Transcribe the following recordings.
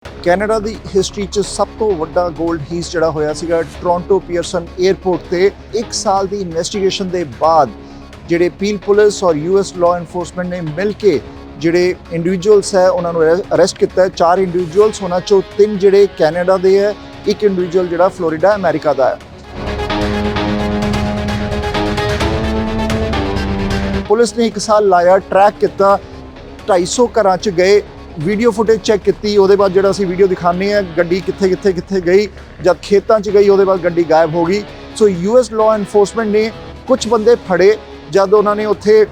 Canada ਦੀ history 'ਚ ਸਭ ਤੋਂ ਵੱਡਾ ਗੋਲਡ ਹੀਸ ਜਿਹੜਾ ਹੋਇਆ ਸੀਗਾ ਟੋਰਾਂਟੋ ਪੀਅਰਸਨ 에ਅਰਪੋਰਟ ਤੇ 1 ਸਾਲ ਦੀ ਇਨਵੈਸਟੀਗੇਸ਼ਨ ਦੇ ਬਾਅਦ ਜਿਹੜੇ ਪੀਲ ਪੁਲਿਸ ਔਰ ਯੂਐਸ ਲਾਅ ਐਨਫੋਰਸਮੈਂਟ ਨੇ ਮਿਲ ਕੇ ਜਿਹੜੇ ਇੰਡੀਵਿਜੂਅਲਸ ਹੈ ਉਹਨਾਂ ਨੂੰ ਅਰੈਸਟ ਕੀਤਾ ਹੈ। 4 ਇੰਡੀਵਿਜੂਅਲਸ ਉਹਨਾਂ ਚੋਂ 3 ਜਿਹੜੇ ਕੈਨੇਡਾ ਦੇ ਹੈ, 1 ਇੰਡੀਵਿਜੂਅਲ ਜਿਹੜਾ ਫਲੋਰੀਡਾ ਅਮਰੀਕਾ ਦਾ ਹੈ। ਪੁਲਿਸ ਨੇ 1 ਸਾਲ ਲਾਇਆ, ਟਰੈਕ ਕੀਤਾ, 250 ਘਰਾਂ 'ਚ ਗਏ, ਵੀਡੀਓ ਫੁਟੇਜ ਚੈੱਕ ਕੀਤੀ। ਉਹਦੇ ਬਾਅਦ ਜਿਹੜਾ ਅਸੀਂ ਵੀਡੀਓ ਦਿਖਾਉਂਦੇ ਹਾਂ ਗੱਡੀ ਕਿੱਥੇ ਗਈ, ਜਦ ਖੇਤਾਂ 'ਚ ਗਈ ਉਹਦੇ ਬਾਅਦ ਗੱਡੀ ਗਾਇਬ ਹੋ ਗਈ। ਸੋ ਯੂਐਸ ਲਾਅ ਐਨਫੋਰਸਮੈਂਟ ਨੇ ਕੁਝ ਬੰਦੇ ਫੜੇ ਜਦ ਉਹਨਾਂ ਨੇ ਉੱਥੇ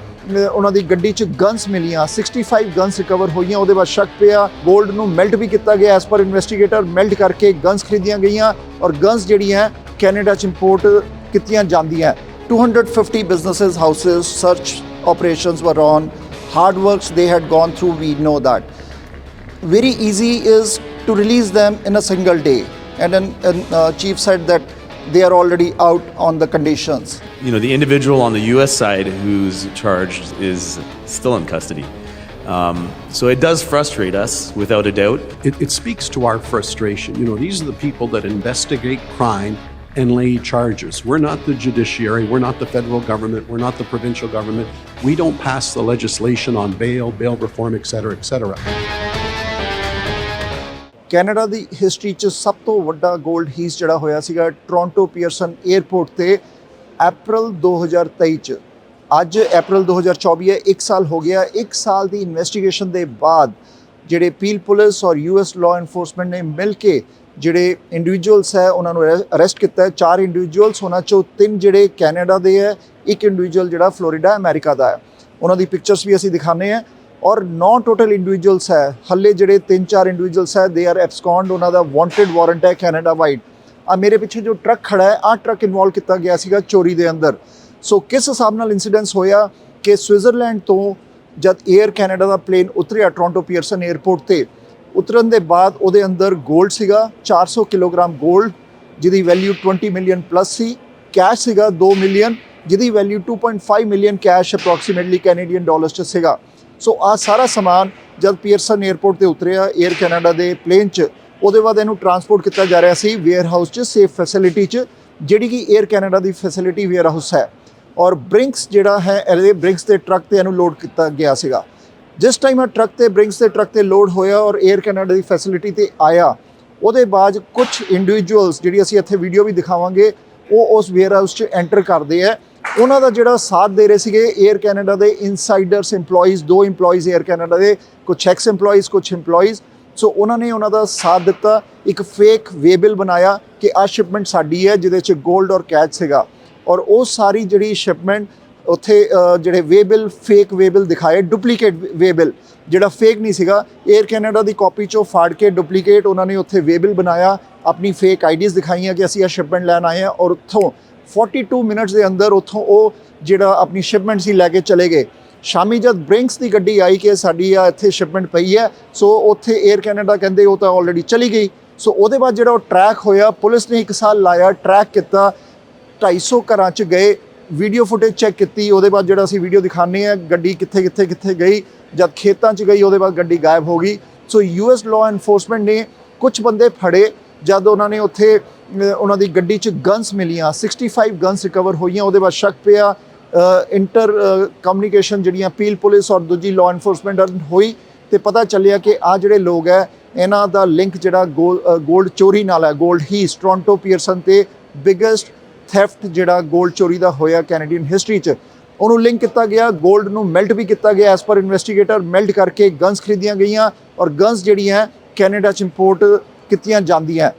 ਉਹਨਾਂ ਦੀ ਗੱਡੀ 'ਚ ਗਨਸ ਮਿਲੀਆਂ, 65 ਗਨਸ ਰਿਕਵਰ ਹੋਈਆਂ। ਉਹਦੇ ਬਾਅਦ ਸ਼ੱਕ ਪਿਆ, ਗੋਲਡ ਨੂੰ ਮੈਲਟ ਵੀ ਕੀਤਾ ਗਿਆ ਐਸ ਪਰ ਇਨਵੈਸਟੀਗੇਟਰ, ਮੈਲਟ ਕਰਕੇ ਗਨਸ ਖਰੀਦੀਆਂ ਗਈਆਂ ਔਰ ਗਨਸ ਜਿਹੜੀਆਂ ਕੈਨੇਡਾ 'ਚ ਇੰਪੋਰਟ ਕੀਤੀਆਂ ਜਾਂਦੀਆਂ। 250 businesses, houses, search operations were on, hard works they had gone through, we know that. Very easy is to release them in a single day, and then chief said that they are already out on the conditions. You know, the individual on the US side who's charged is still in custody. So it does frustrate us, without a doubt. It speaks to our frustration. You know, these are the people that investigate crime and lay charges. We're not the judiciary, we're not the federal government, we're not the provincial government. We don't pass the legislation on bail reform, etc., etc. Canada the history 'ਚ ਸਭ ਤੋਂ ਵੱਡਾ gold ਹੀਸ ਜਿਹੜਾ ਹੋਇਆ ਸੀਗਾ Toronto Pearson airport ਤੇ ਅਪ੍ਰੈਲ 2023 'ਚ। ਅੱਜ ਅਪ੍ਰੈਲ 2024 ਹੈ, 1 ਸਾਲ ਹੋ ਗਿਆ। 1 ਸਾਲ ਦੀ ਇਨਵੈਸਟੀਗੇਸ਼ਨ ਦੇ ਬਾਅਦ ਜਿਹੜੇ ਪੀਲ ਪੁਲਿਸ ਔਰ ਯੂਐਸ ਲਾਅ ਐਨਫੋਰਸਮੈਂਟ ਨੇ ਮਿਲ ਕੇ ਜਿਹੜੇ ਇੰਡੀਵਿਜੂਅਲਸ ਹੈ ਉਹਨਾਂ ਨੂੰ ਅਰੈਸਟ ਕੀਤਾ ਹੈ। 4 ਇੰਡੀਵਿਜੂਅਲਸ, ਉਹਨਾਂ ਚੋਂ 3 ਜਿਹੜੇ ਕੈਨੇਡਾ ਦੇ ਹੈ, 1 ਇੰਡੀਵਿਜੂਅਲ ਜਿਹੜਾ ਫਲੋਰੀਡਾ ਅਮਰੀਕਾ ਦਾ ਹੈ। ਉਹਨਾਂ ਦੀ ਪਿਕਚਰਸ ਵੀ ਅਸੀਂ ਦਿਖਾਉਂਦੇ ਹਾਂ। ਔਰ 9 ਟੋਟਲ ਇੰਡੀਵਿਜੂਅਲਸ ਹੈ, ਹੱਲੇ ਜਿਹੜੇ 3-4 ਇੰਡੀਵਿਜੂਅਲਸ ਹੈ ਦੇ ਆਰ ਐਬਸਕੌਂਡ, ਉਹਨਾਂ ਦਾ ਵਾਂਟਡ ਵਾਰੰਟ ਹੈ ਕੈਨੇਡਾ ਵਾਈਡ। ਆ ਮੇਰੇ ਪਿੱਛੇ ਜੋ ਟਰੱਕ ਖੜਾ ਹੈ, ਆਹ ਟਰੱਕ ਇਨਵੋਲਵ ਕੀਤਾ ਗਿਆ ਸੀਗਾ ਚੋਰੀ ਦੇ ਅੰਦਰ। ਸੋ ਕਿਸ ਹਿਸਾਬ ਨਾਲ ਇਨਸੀਡੈਂਸ ਹੋਇਆ ਕਿ ਸਵਿਟਜ਼ਰਲੈਂਡ ਤੋਂ ਜਦ 에ਅਰ ਕੈਨੇਡਾ ਦਾ ਪਲੇਨ ਉਤਰਿਆ ਟੋਰਾਂਟੋ ਪੀਅਰਸਨ 에ਅਰਪੋਰਟ ਤੇ, ਉਤਰਨ ਦੇ ਬਾਅਦ ਉਹਦੇ ਅੰਦਰ ਗੋਲਡ ਸੀਗਾ 400 ਕਿਲੋਗ੍ਰਾਮ ਗੋਲਡ, ਜਿਹਦੀ ਵੈਲਿਊ 20 ਮਿਲੀਅਨ ਪਲੱਸ ਸੀ। ਕੈਸ਼ ਸੀਗਾ 2 ਮਿਲੀਅਨ, ਜਿਹਦੀ value 2.5 million cash approximately Canadian dollars 'ਚ ਸੀਗਾ। ਸੋ ਆ ਸਾਰਾ ਸਮਾਨ ਜਦ ਪੀਅਰਸਨ 에ਅਰਪੋਰਟ ਤੇ ਉਤਰਿਆ 에ਅਰ ਕੈਨੇਡਾ ਦੇ ਪਲੇਨ 'ਚ, ਉਹਦੇ ਬਾਅਦ ਇਹਨੂੰ ਟਰਾਂਸਪੋਰਟ ਕੀਤਾ ਜਾ ਰਿਹਾ ਸੀ ਵੇਅਰ ਹਾਊਸ 'ਚ, ਸੇਫ ਫੈਸਿਲਿਟੀ 'ਚ, ਜਿਹੜੀ ਕਿ 에ਅਰ ਕੈਨੇਡਾ ਦੀ ਫੈਸਿਲਿਟੀ ਵੇਅਰ ਹਾਊਸ ਹੈ। ਔਰ ਬ੍ਰਿੰਕਸ ਜਿਹੜਾ ਹੈ, ਇਹਦੇ ਬ੍ਰਿੰਕਸ ਦੇ ਟਰੱਕ ਤੇ ਇਹਨੂੰ ਲੋਡ ਕੀਤਾ ਗਿਆ ਸੀਗਾ। ਜਿਸ ਟਾਈਮ ਆ ਟਰੱਕ ਤੇ ਬ੍ਰਿੰਕਸ ਦੇ ਟਰੱਕ ਤੇ ਲੋਡ ਹੋਇਆ ਔਰ 에ਅਰ ਕੈਨੇਡਾ ਦੀ ਫੈਸਿਲਿਟੀ ਤੇ ਆਇਆ, ਉਹਦੇ ਬਾਅਦ ਕੁਝ ਇੰਡੀਵਿਜੂਅਲਸ ਜਿਹੜੀ ਅਸੀਂ ਇੱਥੇ ਵੀਡੀਓ ਵੀ ਦਿਖਾਵਾਂਗੇ, ਉਹ ਉਸ ਵੇਅਰ ਹਾਊਸ 'ਚ ਐਂਟਰ ਕਰਦੇ ਹੈ। ਉਹਨਾਂ ਦਾ ਜਿਹੜਾ ਸਾਥ ਦੇ ਰਹੇ ਸੀਗੇ 에ਅਰ ਕੈਨੇਡਾ ਦੇ ਇਨਸਾਈਡਰਸ ਇੰਪਲੋਈਜ਼, 2 ਇੰਪਲੋਈਜ਼ 에ਅਰ ਕੈਨੇਡਾ ਦੇ, ਕੁਝ ਐਕਸ ਇੰਪਲੋਈਜ਼, ਕੁਝ ਇੰਪਲੋਈਜ਼। ਸੋ ਉਹਨਾਂ ਨੇ ਉਹਨਾਂ ਦਾ ਸਾਥ ਦਿੱਤਾ, ਇੱਕ ਫੇਕ ਵੇਬਿਲ ਬਣਾਇਆ ਕਿ ਆਹ ਸ਼ਿਪਮੈਂਟ ਸਾਡੀ ਹੈ ਜਿਹਦੇ 'ਚ ਗੋਲਡ ਔਰ ਕੈਸ਼ ਸੀਗਾ। ਔਰ ਉਹ ਸਾਰੀ ਜਿਹੜੀ ਸ਼ਿਪਮੈਂਟ ਉੱਥੇ ਜਿਹੜੇ ਵੇਬਿਲ, ਫੇਕ ਵੇਬਿਲ ਦਿਖਾਏ, ਡੁਪਲੀਕੇਟ ਵੇਬਿਲ ਜਿਹੜਾ ਫੇਕ ਨਹੀਂ ਸੀਗਾ, 에ਅਰ ਕੈਨੇਡਾ ਦੀ ਕਾਪੀ 'ਚੋਂ ਫਾੜ ਕੇ ਡੁਪਲੀਕੇਟ ਉਹਨਾਂ ਨੇ ਉੱਥੇ ਵੇਬਿਲ ਬਣਾਇਆ, ਆਪਣੀ ਫੇਕ ਆਈਡੀਜ਼ ਦਿਖਾਈਆਂ ਕਿ ਅਸੀਂ ਆਹ ਸ਼ਿਪਮੈਂਟ ਲੈਣ ਆਏ ਹਾਂ। ਔਰ ਉੱਥੋਂ 42 ਮਿੰਟਸ ਦੇ ਅੰਦਰ ਉੱਥੋਂ ਉਹ ਜਿਹੜਾ ਆਪਣੀ ਸ਼ਿਪਮੈਂਟ ਸੀ ਲੈ ਕੇ ਚਲੇ ਗਏ। ਸ਼ਾਮੀ ਜਦ ਬ੍ਰਿੰਕਸ ਦੀ ਗੱਡੀ ਆਈ ਕਿ ਸਾਡੀ ਆ ਇੱਥੇ ਸ਼ਿਪਮੈਂਟ ਪਈ ਹੈ, ਸੋ ਉੱਥੇ 에ਅਰ ਕੈਨੇਡਾ ਕਹਿੰਦੇ ਉਹ ਤਾਂ ਆਲਰੇਡੀ ਚਲੀ ਗਈ। ਸੋ ਉਹਦੇ ਬਾਅਦ ਜਿਹੜਾ ਉਹ ਟਰੈਕ ਹੋਇਆ, ਪੁਲਿਸ ਨੇ 1 ਸਾਲ ਲਾਇਆ, ਟਰੈਕ ਕੀਤਾ, 250 ਘਰਾਂ 'ਚ ਗਏ, ਵੀਡੀਓ ਫੁਟੇਜ ਚੈੱਕ ਕੀਤੀ। ਉਹਦੇ ਬਾਅਦ ਜਿਹੜਾ ਅਸੀਂ ਵੀਡੀਓ ਦਿਖਾਉਂਦੇ ਹਾਂ ਗੱਡੀ ਕਿੱਥੇ ਗਈ, ਜਦ ਖੇਤਾਂ 'ਚ ਗਈ ਉਹਦੇ ਬਾਅਦ ਗੱਡੀ ਗਾਇਬ ਹੋ ਗਈ। ਸੋ ਯੂਐਸ ਲਾਅ ਐਨਫੋਰਸਮੈਂਟ ਨੇ ਕੁਝ ਬੰਦੇ ਫੜੇ ਜਦ ਉਹਨਾਂ ਨੇ ਉੱਥੇ ਉਹਨਾਂ ਦੀ ਗੱਡੀ 'ਚ ਗਨਸ ਮਿਲੀਆਂ, 65 ਗਨਸ ਰਿਕਵਰ ਹੋਈਆਂ। ਉਹਦੇ ਬਾਅਦ ਸ਼ੱਕ ਪਿਆ, ਇੰਟਰ ਕਮਿਊਨੀਕੇਸ਼ਨ ਜਿਹੜੀਆਂ ਪੀਲ ਪੁਲਿਸ ਔਰ ਦੂਜੀ ਲਾਅ ਐਨਫੋਰਸਮੈਂਟ ਹੋਈ ਤੇ ਪਤਾ ਚੱਲਿਆ ਕਿ ਆ ਜਿਹੜੇ ਲੋਕ ਹੈ ਇਹਨਾਂ ਦਾ ਲਿੰਕ ਜਿਹੜਾ ਗੋਲਡ ਚੋਰੀ ਨਾਲ ਹੈ। ਗੋਲਡ ਹੀਸ ਟੋਰਾਂਟੋ ਪੀਅਰਸਨ ਤੇ ਬਿਗੇਸਟ ਥੈਫਟ ਜਿਹੜਾ ਗੋਲਡ ਚੋਰੀ ਦਾ ਹੋਇਆ ਕੈਨੇਡੀਅਨ ਹਿਸਟਰੀ 'ਚ, ਉਹਨੂੰ ਲਿੰਕ ਕੀਤਾ ਗਿਆ। ਗੋਲਡ ਨੂੰ ਮੈਲਟ ਵੀ ਕੀਤਾ ਗਿਆ ਐਸ ਪਰ ਇਨਵੈਸਟੀਗੇਟਰ, ਮੈਲਟ ਕਰਕੇ ਗਨਸ ਖਰੀਦੀਆਂ ਗਈਆਂ ਔਰ ਗਨਸ ਜਿਹੜੀਆਂ ਕੈਨੇਡਾ 'ਚ ਇੰਪੋਰਟ ਕੀਤੀਆਂ ਜਾਂਦੀਆਂ।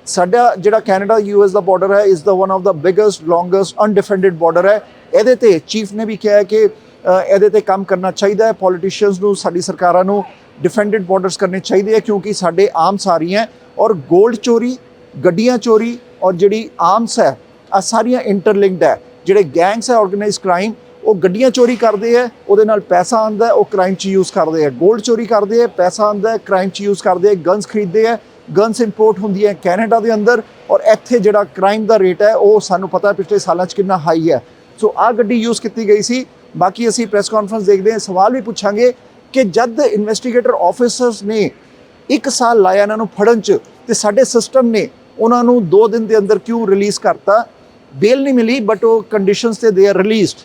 ਸਾਡਾ ਜਿਹੜਾ ਕੈਨੇਡਾ ਯੂਐਸ ਦਾ ਬਾਰਡਰ ਹੈ is the one of the biggest longest undefended border ਹੈ। ਇਹਦੇ ਤੇ ਚੀਫ ਨੇ ਵੀ ਕਿਹਾ ਕਿ ਇਹਦੇ ਤੇ ਕੰਮ ਕਰਨਾ ਚਾਹੀਦਾ ਹੈ। ਪੋਲੀਟੀਸ਼ੀਅਨਸ ਨੂੰ, ਸਾਡੀ ਸਰਕਾਰਾਂ ਨੂੰ ਡਿਫੈਂਡਡ ਬਾਰਡਰਸ ਕਰਨੇ ਚਾਹੀਦੇ ਹੈ ਕਿਉਂਕਿ ਸਾਡੇ ਆਮ ਸਾਰੀ ਹੈ। ਔਰ ਗੋਲਡ ਚੋਰੀ, ਗੱਡੀਆਂ ਚੋਰੀ ਔਰ ਜਿਹੜੀ ਆਰਮਸ ਹੈ, ਆ ਸਾਰੀਆਂ ਇੰਟਰਲਿੰਕਡ ਹੈ। ਜਿਹੜੇ ਗੈਂਗਸ ਹੈ ਆਰਗੇਨਾਈਜ਼ਡ ਕ੍ਰਾਈਮ, ਉਹ ਗੱਡੀਆਂ ਚੋਰੀ ਕਰਦੇ ਹੈ, ਉਹਦੇ ਨਾਲ ਪੈਸਾ ਆਉਂਦਾ, ਉਹ ਕ੍ਰਾਈਮ 'ਚ ਯੂਜ਼ ਕਰਦੇ ਹੈ। ਗੋਲਡ ਚੋਰੀ ਕਰਦੇ ਹੈ, ਪੈਸਾ ਆਉਂਦਾ, ਕ੍ਰਾਈਮ 'ਚ ਯੂਜ਼ ਕਰਦੇ ਹੈ। ਗਨਸ ਖਰੀਦਦੇ ਹੈ, ਗਨਸ ਇੰਪੋਰਟ ਹੁੰਦੀ ਹੈ ਕੈਨੇਡਾ ਦੇ ਅੰਦਰ ਔਰ ਇੱਥੇ ਜਿਹੜਾ ਕ੍ਰਾਈਮ ਦਾ ਰੇਟ ਹੈ ਉਹ ਸਾਨੂੰ ਪਤਾ ਪਿਛਲੇ ਸਾਲਾਂ 'ਚ ਕਿੰਨਾ ਹਾਈ ਹੈ। ਸੋ ਆਹ ਗੱਡੀ ਯੂਜ਼ ਕੀਤੀ ਗਈ ਸੀ। ਬਾਕੀ ਅਸੀਂ ਪ੍ਰੈਸ ਕਾਨਫਰੰਸ ਦੇਖਦੇ ਹਾਂ, ਸਵਾਲ ਵੀ ਪੁੱਛਾਂਗੇ ਕਿ ਜਦ ਇਨਵੈਸਟੀਗੇਟਰ ਆਫਿਸਰਸ ਨੇ 1 ਸਾਲ ਲਾਇਆ ਇਹਨਾਂ ਨੂੰ ਫੜਨ 'ਚ ਤੇ ਸਾਡੇ ਸਿਸਟਮ ਨੇ ਉਹਨਾਂ ਨੂੰ 2 ਦਿਨ ਦੇ ਅੰਦਰ ਕਿਉਂ ਰਿਲੀਜ਼ ਕਰਤਾ। ਬੇਲ ਨਹੀਂ ਮਿਲੀ ਬਟ ਉਹ ਕੰਡੀਸ਼ਨਸ ਤੇ ਦੇ ਆਰ ਰਿਲੀਜ਼ਡ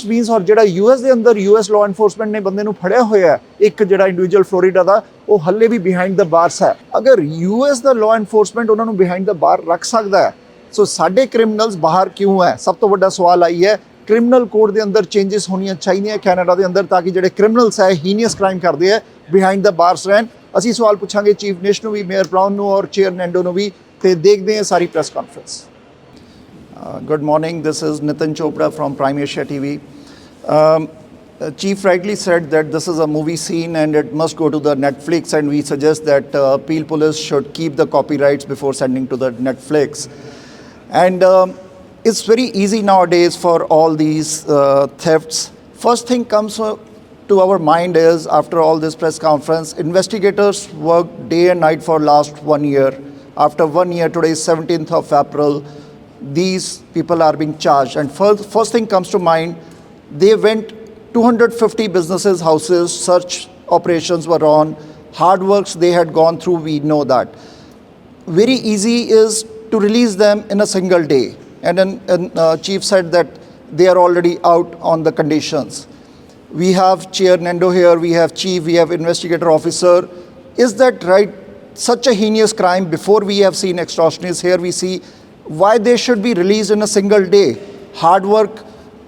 ਮੀਨਸ। ਔਰ ਜਿਹੜਾ US ਦੇ ਅੰਦਰ US ਲਾਅ ਐਨਫੋਰਸਮੈਂਟ ਨੇ ਬੰਦੇ ਨੂੰ ਫੜਿਆ ਹੋਇਆ ਇੱਕ ਜਿਹੜਾ ਇੰਡੀਵਿਜੂਅਲ ਫਲੋਰੀਡਾ ਦਾ, ਉਹ ਹੱਲੇ ਵੀ ਬਿਹਾਈਂਡ ਦਾ ਬਾਰਸ ਹੈ। ਅਗਰ US ਦਾ ਲਾਅ ਐਨਫੋਰਸਮੈਂਟ ਉਹਨਾਂ ਨੂੰ ਬਿਹਾਈਂਡ ਦਾ ਬਾਰ ਰੱਖ ਸਕਦਾ ਹੈ, ਸੋ ਸਾਡੇ ਕ੍ਰਿਮੀਨਲਸ ਬਾਹਰ ਕਿਉਂ ਹੈ? ਸਭ ਤੋਂ ਵੱਡਾ ਸਵਾਲ ਆਈ ਹੈ। ਕ੍ਰਿਮੀਨਲ ਕੋਡ ਦੇ ਅੰਦਰ ਚੇਂਜਸ ਹੋਣੀਆਂ ਚਾਹੀਦੀਆਂ ਕੈਨੇਡਾ ਦੇ ਅੰਦਰ, ਤਾਂ ਕਿ ਜਿਹੜੇ ਕ੍ਰਿਮੀਨਲਸ ਹੈ ਹੀਨੀਅਸ ਕ੍ਰਾਈਮ ਕਰਦੇ ਹੈ ਬਿਹਾਈਂਡ ਦਾ ਬਾਰਸ ਰਹਿਣ। ਅਸੀਂ ਸਵਾਲ ਪੁੱਛਾਂਗੇ ਚੀਫ ਨਿਸ਼ ਨੂੰ ਵੀ, ਮੇਅਰ ਬ੍ਰਾਊਨ ਨੂੰ ਔਰ ਚੇਅਰ ਨੈਂਡੋ ਨੂੰ ਵੀ, ਤੇ ਦੇਖਦੇ ਹਾਂ ਸਾਰੀ press conference. Good morning, this is Nitin Chopra from Primeasia TV. Chief rightly said that this is a movie scene and it must go to the Netflix, and we suggest that Peel Police should keep the copyrights before sending to the Netflix. And it's very easy nowadays for all these thefts. First thing comes to our mind is, after all this press conference, investigators worked day and night for last 1 year. After 1 year, today is 17th of April, these people are being charged. And first thing comes to mind, they went 250 businesses, houses, search operations were on, hard works they had gone through, we know that. Very easy is to release them in a single day. And then Chief said that they are already out on the conditions. We have Chair Nendo here, we have Chief, we have Investigator Officer. Is that right? Such a heinous crime, before we have seen extortionists, here we see why they should be released in a single day. Hard work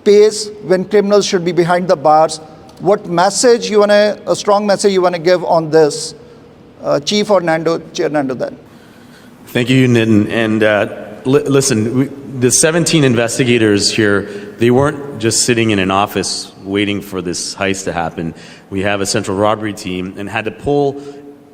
pays when criminals should be behind the bars. What message a strong message you want to give on this, Chief or Nando, Chair Nando then? Thank you, Nitin. And listen, the 17 investigators here, they weren't just sitting in an office waiting for this heist to happen. We have a central robbery team and had to pull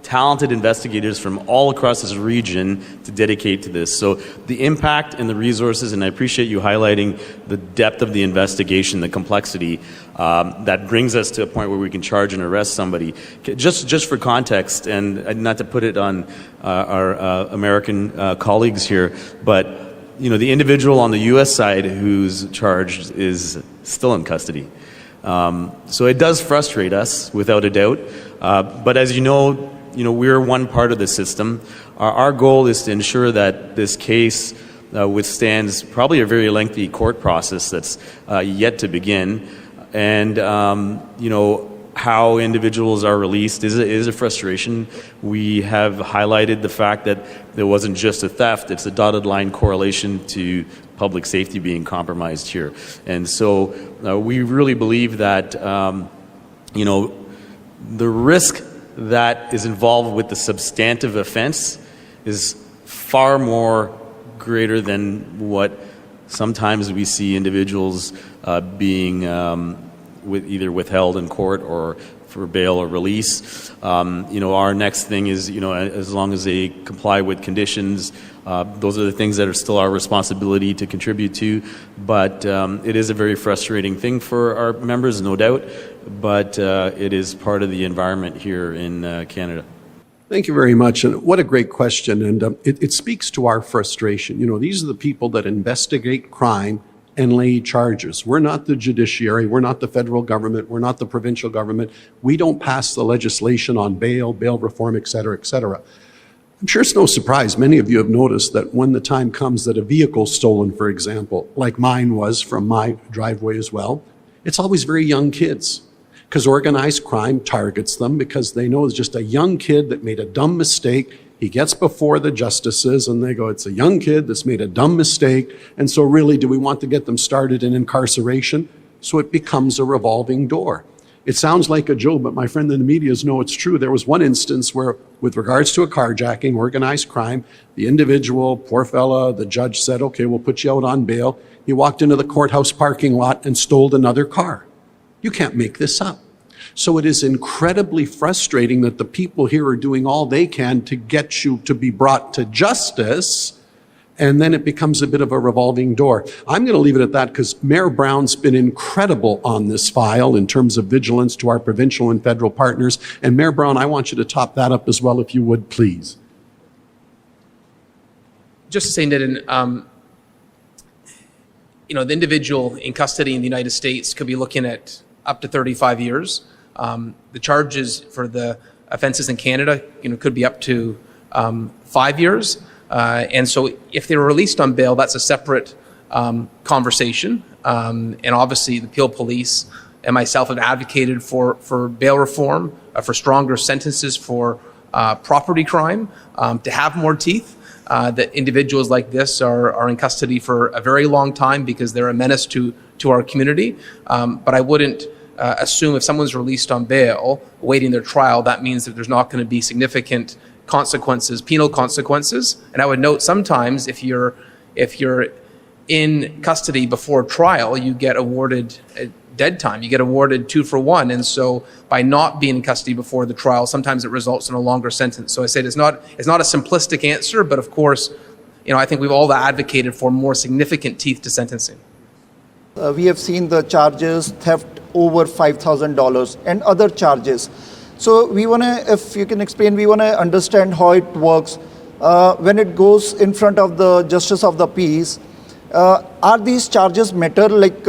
talented investigators from all across this region to dedicate to this. So the impact and the resources, and I appreciate you highlighting the depth of the investigation, the complexity, that brings us to a point where we can charge and arrest somebody. Just for context, and not to put it on our American colleagues here, but the individual on the US side who's charged is still in custody. So it does frustrate us, without a doubt. But as you know, we're one part of the system. Our goal is to ensure that this case withstands probably a very lengthy court process that's yet to begin. And, how individuals are released is a frustration. We have highlighted the fact that there wasn't just a theft, it's a dotted line correlation to public safety being compromised here. And so we really believe that, the risk that is involved with the substantive offense is far more greater than what sometimes we see individuals being either withheld in court or for bail or release. Our next thing is, as long as they comply with conditions, those are the things that are still our responsibility to contribute to. But it is a very frustrating thing for our members, no doubt. But it is part of the environment here in Canada. Thank you very much. And what a great question. And it speaks to our frustration. These are the people that investigate crime and lay charges. We're not the judiciary. We're not the federal government. We're not the provincial government. We don't pass the legislation on bail reform, et cetera, et cetera. I'm sure it's no surprise. Many of you have noticed that when the time comes that a vehicle is stolen, for example, like mine was from my driveway as well, it's always very young kids. Because organized crime targets them because they know it's just a young kid that made a dumb mistake. He gets before the justices and they go, it's a young kid that's made a dumb mistake. And so really, do we want to get them started in incarceration? So it becomes a revolving door. It sounds like a joke, but my friend in the media know it's true. There was one instance where, with regards to a carjacking, organized crime, the individual, poor fella, the judge said, okay, we'll put you out on bail. He walked into the courthouse parking lot and stole another car. You can't make this up. So it is incredibly frustrating that the people here are doing all they can to get you to be brought to justice, and then it becomes a bit of a revolving door. I'm going to leave it at that because Mayor Brown's been incredible on this file in terms of vigilance to our provincial and federal partners. And Mayor Brown, I want you to top that up as well, if you would, please. Just to say, Nitin, the individual in custody in the United States could be looking at up to 35 years. The charges for the offenses in Canada, could be up to 5 years. And so if they were released on bail, that's a separate conversation. And obviously the Peel Police and myself have advocated for bail reform, for stronger sentences for property crime, to have more teeth. That individuals like this are in custody for a very long time because they're a menace to our community. But I wouldn't assume if someone's released on bail, awaiting their trial, that means that there's not going to be significant consequences, penal consequences. And I would note sometimes if you're in custody before trial, you get awarded dead time. You get awarded 2 for 1. And so by not being in custody before the trial, sometimes it results in a longer sentence. So I said it's not a simplistic answer, but of course, I think we've all advocated for more significant teeth to sentencing. We have seen the charges, theft over $5,000 and other charges. So we want to, if you can explain, we want to understand how it works. When it goes in front of the Justice of the Peace, are these charges matter? Like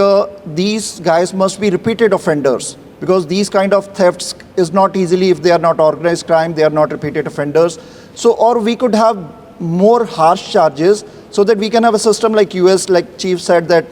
these guys must be repeated offenders, because these kind of thefts is not easily, if they are not organized crime, they are not repeated offenders. So, or we could have more harsh charges so that we can have a system like US, like Chief said that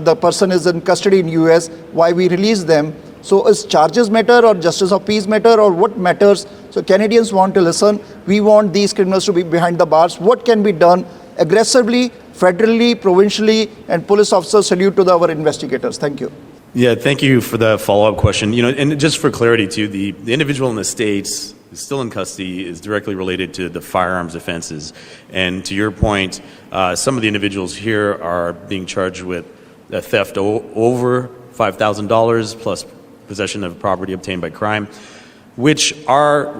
the person is in custody in US, why we release them. So is charges matter or justice of peace matter, or what matters? So Canadians want to listen. We want these criminals to be behind the bars. What can be done aggressively, federally, provincially, and police officers? Salute to our investigators. Thank you. Yeah, thank you for the follow-up question. And just for clarity too, the individual in the States who's still in custody is directly related to the firearms offenses. And to your point, some of the individuals here are being charged with theft over $5,000 plus possession of property obtained by crime, which are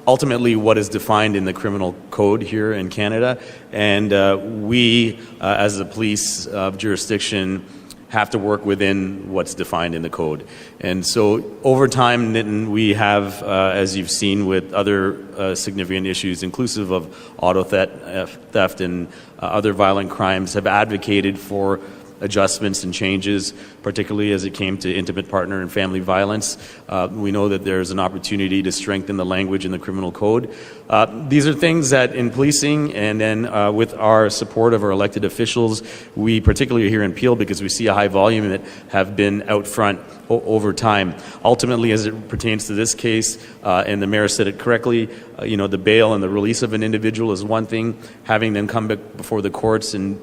ultimately what is defined in the criminal code here in Canada. And we, as a police jurisdiction, have to work within what's defined in the code. And so over time, Nitin, we have, as you've seen with other significant issues, inclusive of auto theft and other violent crimes, have advocated for adjustments and changes, particularly as it came to intimate partner and family violence. We know that there's an opportunity to strengthen the language in the criminal code. These are things that in policing and then with our support of our elected officials, we particularly here in Peel, because we see a high volume that have been out front over time. Ultimately, as it pertains to this case, and the mayor said it correctly, the bail and the release of an individual is one thing. Having them come back before the courts and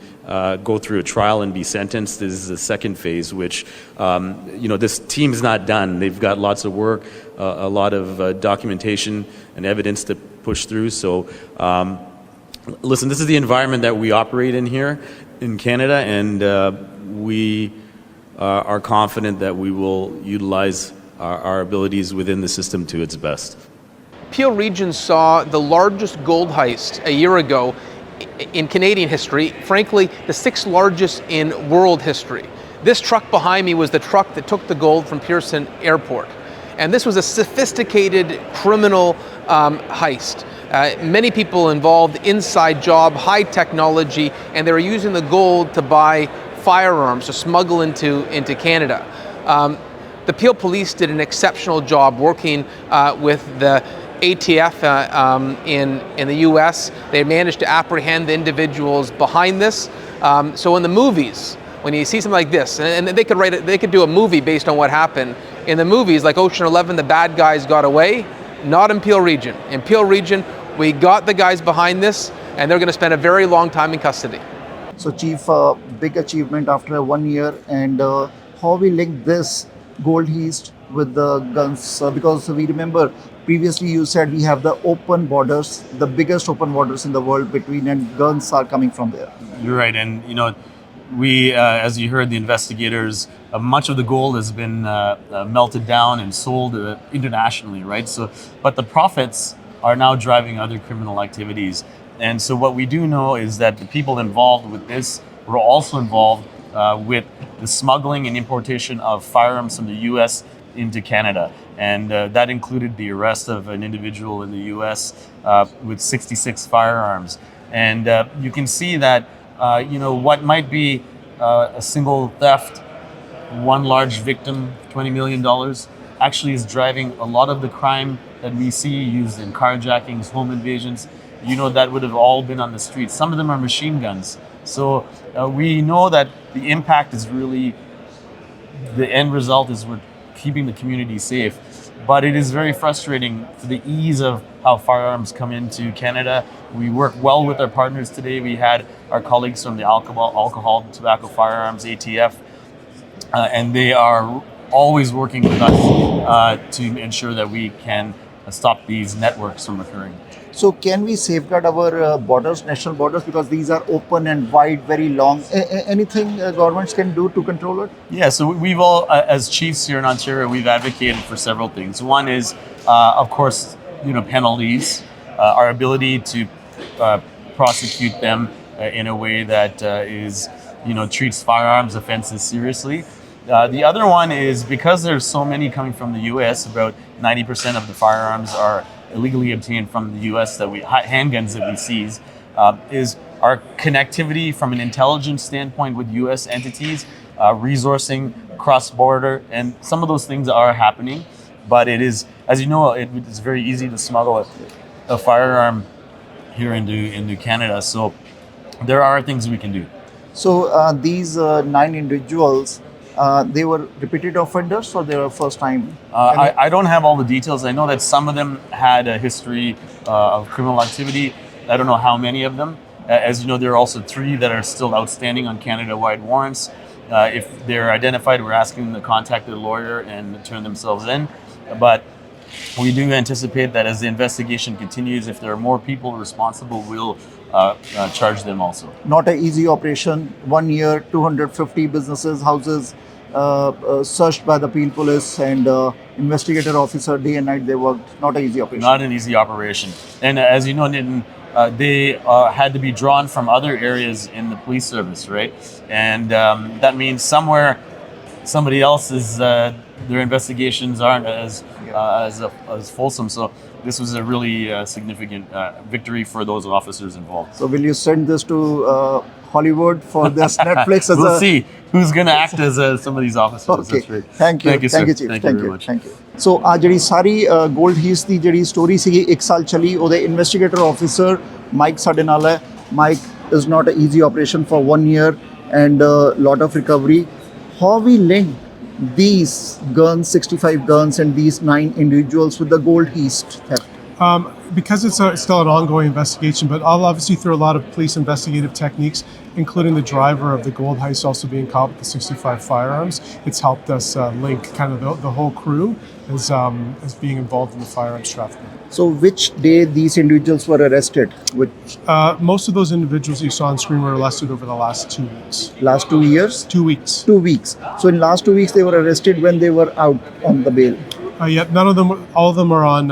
go through a trial and be sentenced is the second phase, which, this team's not done. They've got lots of work, a lot of documentation and evidence to push through. So, listen, this is the environment that we operate in here in Canada, and we are confident that we will utilize our abilities within the system to its best. Peel Region saw the largest gold heist a year ago in Canadian history, frankly, the 6th largest in world history. This truck behind me was the truck that took the gold from Pearson Airport. And this was a sophisticated criminal heist. Many people involved, inside job, high technology, and they were using the gold to buy firearms to smuggle into Canada. The Peel Police did an exceptional job working with the ATF in the US. They managed to apprehend the individuals behind this. So in the movies, when you see something like this, and they could do a movie based on what happened. In the movies, like Ocean 11, the bad guys got away. Not in Peel Region. In Peel Region, we got the guys behind this, and they're going to spend a very long time in custody. So Chief, big achievement after 1 year, and how we link this gold heist with the guns, because we remember previously you said we have the open borders, the biggest open borders in the world between, and guns are coming from there. You're right, and we, as you heard, the investigators, much of the gold has been melted down and sold internationally, right? So, but the profits are now driving other criminal activities. And so what we do know is that the people involved with this were also involved with the smuggling and importation of firearms from the US into Canada. And that included the arrest of an individual in the US with 66 firearms. And you can see that, what might be a single theft, one large victim, $20 million, actually is driving a lot of the crime that we see used in carjackings, home invasions, that would have all been on the streets. Some of them are machine guns. So we know that the impact is really, the end result is we're keeping the community safe. But it is very frustrating for the ease of how firearms come into Canada. We work well with our partners today. We had our colleagues from the Alcohol, Tobacco, Firearms, ATF, and they are always working with us to ensure that we can stop these networks from occurring. So can we safeguard our borders, national borders, because these are open and wide, very long? Anything governments can do to control it? Yeah, so we've all, as chiefs here in Ontario, we've advocated for several things. One is, of course, penalties, our ability to prosecute them in a way that is, treats firearms offenses seriously. The other one is, because there's so many coming from the U.S., about 90% of the firearms are illegally obtained from the U.S. handguns that we seize, is our connectivity from an intelligence standpoint with U.S. entities, resourcing cross-border, and some of those things are happening. But it is, as you know, it's very easy to smuggle a firearm here into Canada. So there are things we can do. So these 9 individuals, they were repeated offenders or they were first time? I don't have all the details. I know that some of them had a history of criminal activity. I don't know how many of them. As you know, there are also 3 that are still outstanding on Canada-wide warrants. If they're identified, we're asking them to contact their lawyer and turn themselves in. But we do anticipate that as the investigation continues, if there are more people responsible, we'll charge them also. Not an easy operation. 1 year, 250 businesses, houses searched by the Peel Police and investigator officer, day and night they worked. Not an easy operation. Not an easy operation. And as you know, Nitin, they had to be drawn from other areas in the police service, right? And that means somewhere somebody else is, their investigations aren't as fulsome. So this was a really significant victory for those officers involved. So will you send this to Hollywood for this Netflix? We'll see who's going to act as some of these officers. Okay. That's right. Thank you. Thank you, sir. Thank you, Chief. Thank you very much. Thank you. So ਆ ਜਿਹੜੀ ਸਾਰੀ gold ਹੀਸ ਦੀ ਜਿਹੜੀ story ਸੀਗੀ 1 ਸਾਲ ਚੱਲੀ, ਉਹਦੇ investigator officer mic ਸਾਡੇ ਨਾਲ ਹੈ. Mic is not an easy operation for 1 year and a lot of recovery. How we link these guns, 65 guns and these 9 individuals with the gold heist theft? Because it's still an ongoing investigation, but I'll obviously through a lot of police investigative techniques, including the driver of the gold heist also being caught with the 65 firearms. It's helped us link kind of the whole crew as being involved in the firearms trafficking. So which day these individuals were arrested? Which most of those individuals you saw on screen were arrested over the last 2 weeks. last 2 years? 2 weeks. 2 weeks. So in last 2 weeks they were arrested when they were out on the bail. Yeah, none of them. All of them are on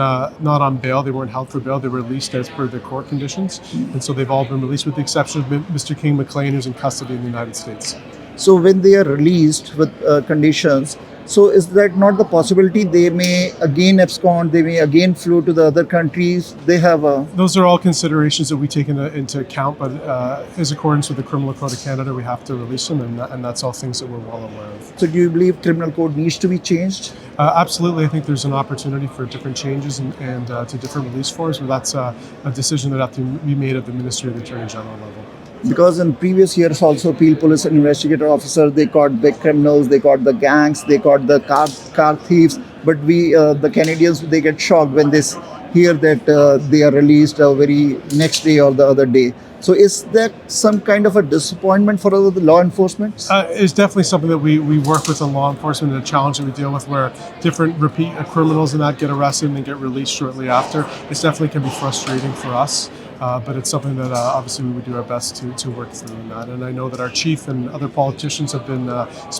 not on bail. They weren't held for bail. They were released as per the court conditions, and so they've all been released with the exception of Mr. King McLean, who's in custody in the United States. So when they are released with conditions, so is that not the possibility they may again abscond, they may again flew to the other countries? They have a... Those are all considerations that we take into account, but in accordance with the Criminal Code of Canada, we have to release them, and that's all things that we're well aware of. So do you believe criminal code needs to be changed? Absolutely. I think there's an opportunity for different changes and to different release forms, but that's a decision that have to be made at the Ministry of the Attorney General level. Because in previous years also, Peel Police investigator officers, they caught big criminals, they caught the gangs, they caught the car thieves. But the Canadians, they get shocked when they hear that they are released very next day or the other day. So is that some kind of a disappointment for the law enforcement? It's definitely something that we work with in law enforcement, and a challenge that we deal with where different repeat criminals and that get arrested and then get released shortly after. It definitely can be frustrating for us. But it's something that obviously we would do our best to work through in that. And I know that our chief and other politicians have been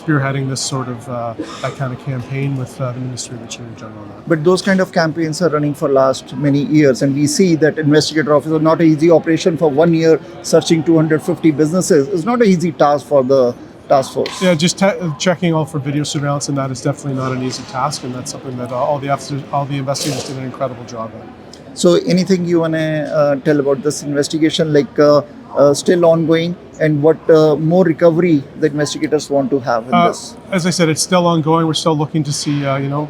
spearheading this sort of that kind of campaign with the Ministry of the Attorney General on that. But those kind of campaigns are running for last many years, and we see that investigator officer, not an easy operation for 1 year, searching 250 businesses is not an easy task for the task force. Yeah, just checking all for video surveillance and that is definitely not an easy task, and that's something that all the investigators did an incredible job at. So anything you want to tell about this investigation? Like still ongoing, and what more recovery the investigators want to have in this? As I said, it's still ongoing. We're still looking to see,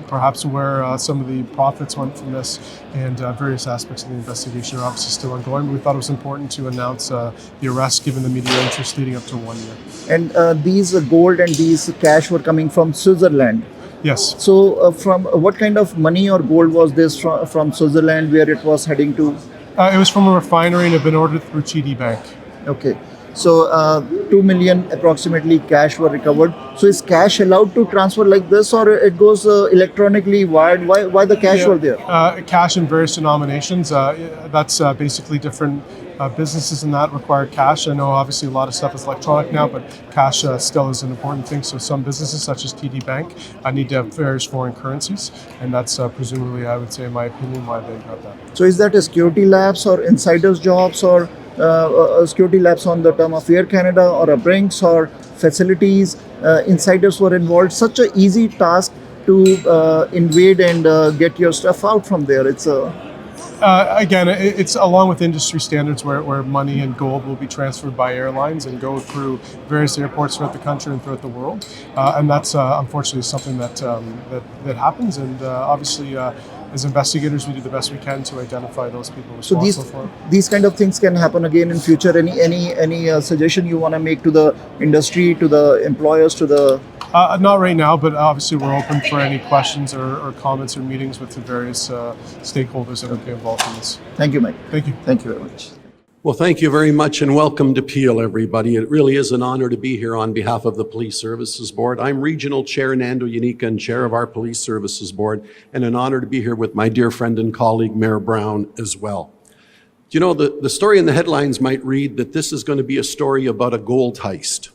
perhaps where some of the profits went from this, and various aspects of the investigation are obviously still ongoing. But we thought it was important to announce the arrest, given the media interest leading up to 1 year. And these gold and these cash were coming from Switzerland. Yes. So, from what kind of money or gold was this from Switzerland, where it was heading to? It was from a refinery and had been ordered through TD Bank. Okay. So 2 million approximately cash were recovered. So is cash allowed to transfer like this, or it goes electronically wired? Why the cash were there? Cash in various denominations. That's basically different businesses in that require cash. I know obviously a lot of stuff is electronic now, but cash still is an important thing. So some businesses such as TD Bank need to have various foreign currencies, and that's presumably, I would say, in my opinion, why they got that. So is that a security labs or insiders jobs, or security labs on the term of Air Canada or a Brinks or facilities? Insiders were involved. Such an easy task to invade and get your stuff out from there. It's again, it's along with industry standards where money and gold will be transferred by airlines and go through various airports throughout the country and throughout the world, and that's unfortunately something that happens. And obviously, as investigators, we do the best we can to identify those people responsible for it. These kind of things can happen again in future. Any suggestion you want to make to the industry, to the employers, to the? Not right now, but obviously we're open for any questions or comments or meetings with the various stakeholders that would be involved in this. Thank you, Mike. Thank you. Thank you very much. Well, thank you very much, and welcome to Peel, everybody. It really is an honor to be here on behalf of the Police Services Board. I'm Regional Chair Nando Yanika and Chair of our Police Services Board, and an honor to be here with my dear friend and colleague, Mayor Brown, as well. You know, the story in the headlines might read that this is going to be a story about a gold heist.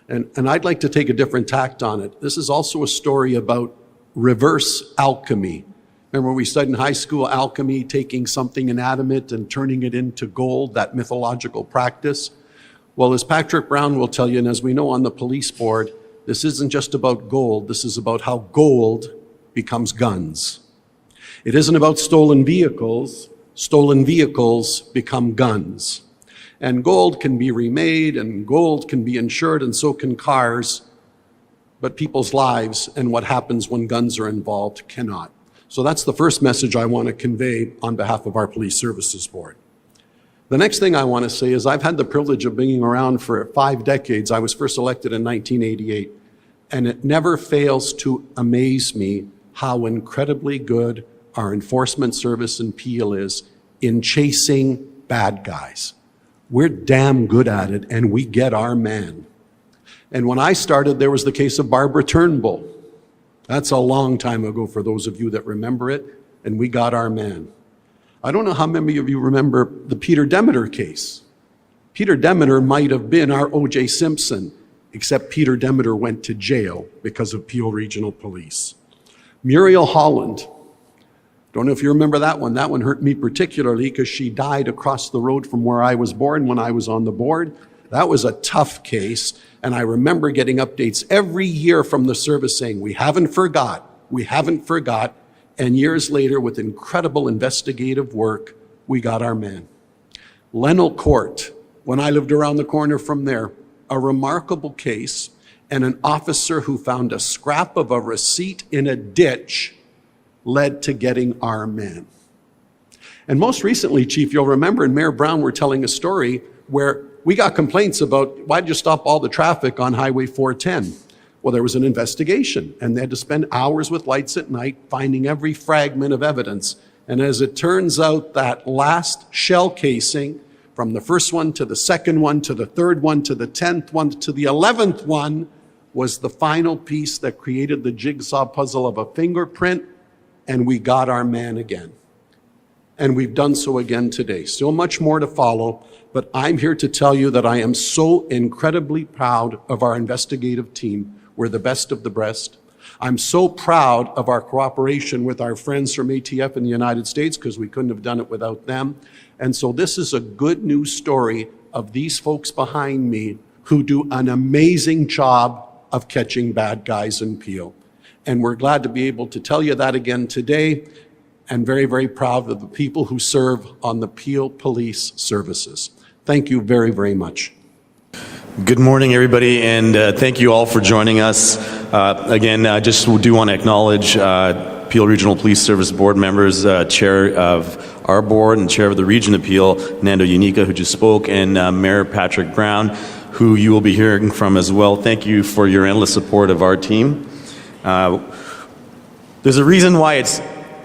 And I'd like to take a different tact on it. This is also a story about reverse alchemy. Remember we studied in high school alchemy, taking something inanimate and turning it into gold, that mythological practice? Well, as Patrick Brown will tell you, and as we know on the police board, this isn't just about gold, this is about how gold becomes guns. It isn't about stolen vehicles become guns. And gold can be remade, and gold can be insured, and so can cars, but people's lives and what happens when guns are involved cannot. So that's the first message I want to convey on behalf of our Police Services Board. The next thing I want to say is I've had the privilege of being around for 5 decades. I was first elected in 1988, and it never fails to amaze me how incredibly good our enforcement service in Peel is in chasing bad guys. We're damn good at it, and we get our man. And when I started, there was the case of Barbara Turnbull. That's a long time ago for those of you that remember it, and we got our man. I don't know how many of you remember the Peter Demeter case. Peter Demeter might have been our O.J. Simpson, except Peter Demeter went to jail because of Peel Regional Police. Muriel Holland, don't know if you remember that one. That one hurt me particularly because she died across the road from where I was born when I was on the board. That was a tough case, and I remember getting updates every year from the service saying, we haven't forgot, and years later, with incredible investigative work, we got our man. Lennell Court, when I lived around the corner from there, a remarkable case, and an officer who found a scrap of a receipt in a ditch led to getting our man. And most recently, Chief, you'll remember, and Mayor Brown were telling a story where we got complaints about, why did you stop all the traffic on Highway 410? Well, there was an investigation, and they had to spend hours with lights at night finding every fragment of evidence. And as it turns out, that last shell casing, from the first one to the second one to the third one to the 10th one to the 11th one, was the final piece that created the jigsaw puzzle of a fingerprint, and we got our man again. And we've done so again today. Still much more to follow, but I'm here to tell you that I am so incredibly proud of our investigative team. We're the best of the best. I'm so proud of our cooperation with our friends from ATF in the United States, because we couldn't have done it without them. And so this is a good news story of these folks behind me who do an amazing job of catching bad guys in Peel. And we're glad to be able to tell you that again today, and very, very proud of the people who serve on the Peel Police Services. Thank you very, very much. Good morning, everybody, and thank you all for joining us. Again, just do want to acknowledge Peel Regional Police Service Board members, Chair of our board and Chair of the Region of Peel, Nando Unica, who just spoke, and Mayor Patrick Brown, who you will be hearing from as well. Thank you for your endless support of our team. There's a reason why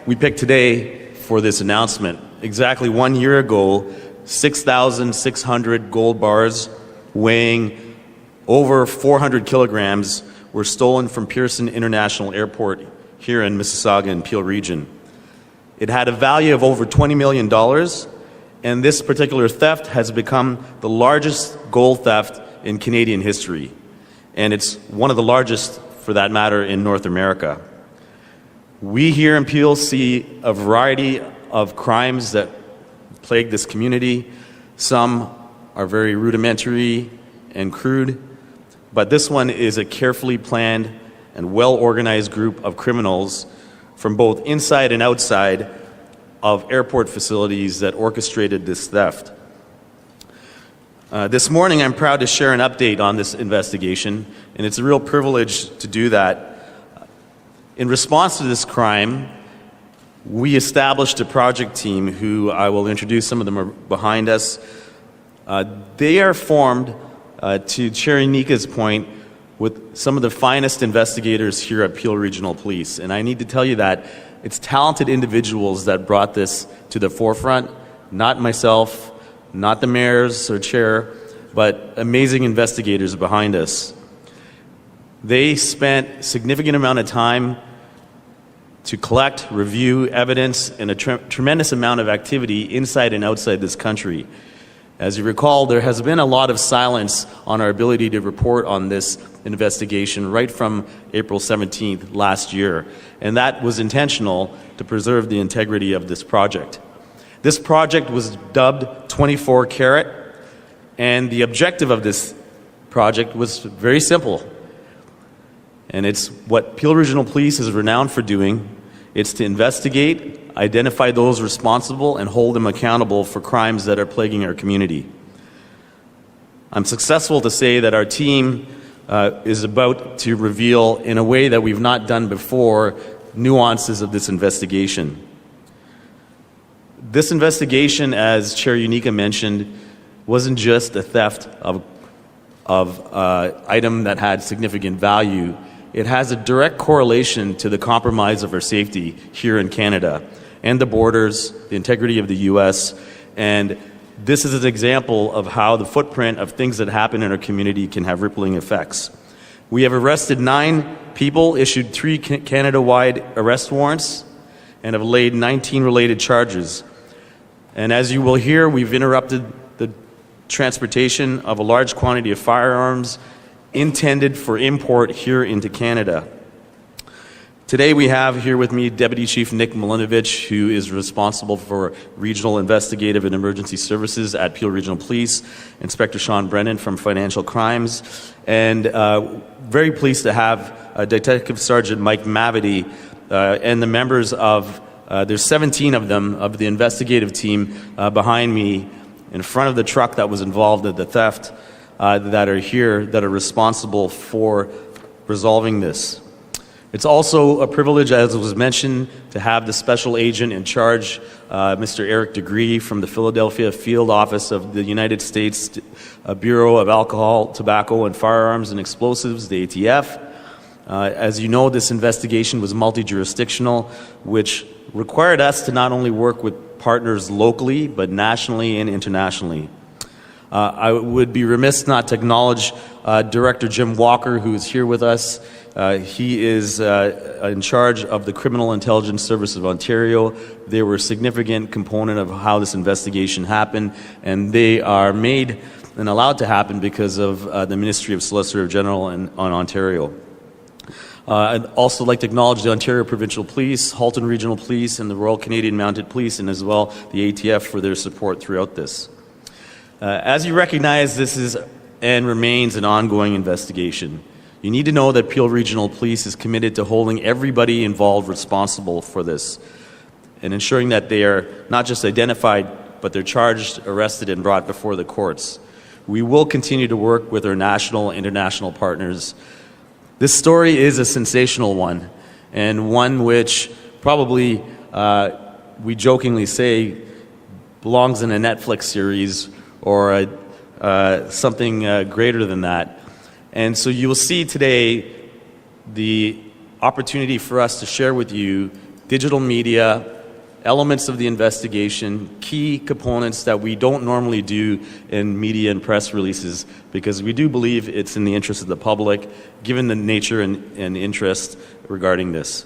we picked today for this announcement. Exactly 1 year ago, 6,600 gold bars weighing over 400 kilograms were stolen from Pearson International Airport here in Mississauga and Peel Region. It had a value of over $20 million, and this particular theft has become the largest gold theft in Canadian history, and it's one of the largest, for that matter, in North America. We here in Peel see a variety of crimes that plague this community. Some are very rudimentary and crude, but this one is a carefully planned and well-organized group of criminals from both inside and outside of airport facilities that orchestrated this theft. This morning, I'm proud to share an update on this investigation, and it's a real privilege to do that. In response to this crime, we established a project team who I will introduce. Some of them are behind us. They are formed, to Chair Unica's point, with some of the finest investigators here at Peel Regional Police. And I need to tell you that it's talented individuals that brought this to the forefront, not myself, not the mayors or chair, but amazing investigators behind us. They spent a significant amount of time to collect, review evidence, and a tremendous amount of activity inside and outside this country. As you recall, there has been a lot of silence on our ability to report on this investigation right from April 17th last year, and that was intentional to preserve the integrity of this project. This project was dubbed 24KARAT, and the objective of this project was very simple, and it's what Peel Regional Police is renowned for doing. It's to investigate, identify those responsible, and hold them accountable for crimes that are plaguing our community. I'm successful to say that our team is about to reveal, in a way that we've not done before, nuances of this investigation. This investigation, as Chair Unica mentioned, wasn't just a theft of item that had significant value. It has a direct correlation to the compromise of our safety here in Canada and the borders, the integrity of the U.S., and this is an example of how the footprint of things that happen in our community can have rippling effects. We have arrested 9 people, issued 3 Canada-wide arrest warrants, and have laid 19 related charges. And as you will hear, we've interrupted the transportation of a large quantity of firearms intended for import here into Canada. Today we have here with me Deputy Chief Nick Milinovich, who is responsible for Regional Investigative and Emergency Services at Peel Regional Police, Inspector Sean Brennan from Financial Crimes, and very pleased to have Detective Sergeant Mike Mavity and the members of, there's 17 of them, of the investigative team behind me in front of the truck that was involved in the theft, that are here, that are responsible for resolving this. It's also a privilege, as was mentioned, to have the special agent in charge, Mr. Eric Degree from the Philadelphia Field Office of the United States Bureau of Alcohol, Tobacco, and Firearms and Explosives, the ATF. As you know, this investigation was multi-jurisdictional, which required us to not only work with partners locally, but nationally and internationally. I would be remiss not to acknowledge Director Jim Walker, who is here with us. He is in charge of the Criminal Intelligence Service of Ontario. They were a significant component of how this investigation happened, and they are made and allowed to happen because of the Ministry of Solicitor General on Ontario. I'd also like to acknowledge the Ontario Provincial Police, Halton Regional Police, and the Royal Canadian Mounted Police, and as well the ATF for their support throughout this. As you recognize, this is and remains an ongoing investigation. You need to know that Peel Regional Police is committed to holding everybody involved responsible for this and ensuring that they are not just identified but they're charged, arrested, and brought before the courts. We will continue to work with our national and international partners. This story is a sensational one, and one which probably, we jokingly say, belongs in a Netflix series or something greater than that. And so you will see today the opportunity for us to share with you digital media, elements of the investigation, key components that we don't normally do in media and press releases, because we do believe it's in the interest of the public, given the nature and interest regarding this.